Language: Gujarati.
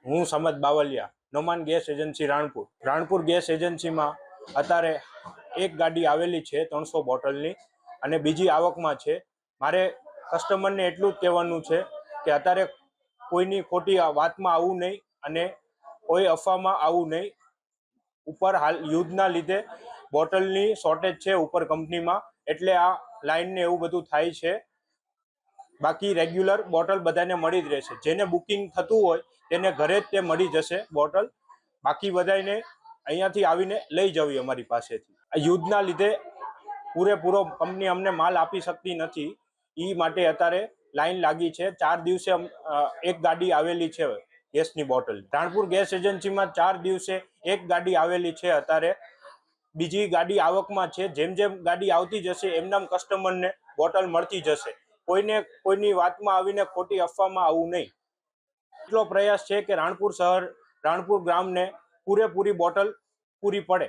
હું સમજ Bavaliya, Noman gas agency Ranpur. Ranpur gas એજન્સીમાં અત્યારે એક ગાડી આવેલી છે 300 બોટલની અને બીજી આવકમાં છે. મારે કસ્ટમરને એટલું જ કહેવાનું છે કે અત્યારે કોઈની ખોટી વાતમાં આવવું નહીં અને કોઈ અફવામાં આવવું નહીં. ઉપર હાલ યુદ્ધના લીધે બોટલની શોર્ટેજ છે ઉપર કંપનીમાં, એટલે આ લાઈનને એવું બધું થાય છે. બાકી રેગ્યુલર બોટલ બધાને મળી જ રહેશે. જેને બુકિંગ થતું હોય તેને ઘરે જ તે મળી જશે બોટલ. બાકી બધાને અહીંયાથી આવીને લઈ જવી અમારી પાસેથી. આ યુદ્ધના લીધે પૂરેપૂરો કંપની અમને માલ આપી શકતી નથી, એ માટે અત્યારે લાઈન લાગી છે. 4 દિવસે એક ગાડી આવેલી છે ગેસની બોટલ. રાણપુર ગેસ એજન્સીમાં 4 દિવસે એક ગાડી આવેલી છે. અત્યારે બીજી ગાડી આવકમાં છે. જેમ જેમ ગાડી આવતી જશે એમનામ કસ્ટમરને બોટલ મળતી જશે. કોઈની વાતમાં આવીને ખોટી અફવામાં આવવું નહીં. એટલો પ્રયાસ છે કે રાણપુર શહેર, રાણપુર ગ્રામને પૂરેપૂરી બોટલ પૂરી પડે.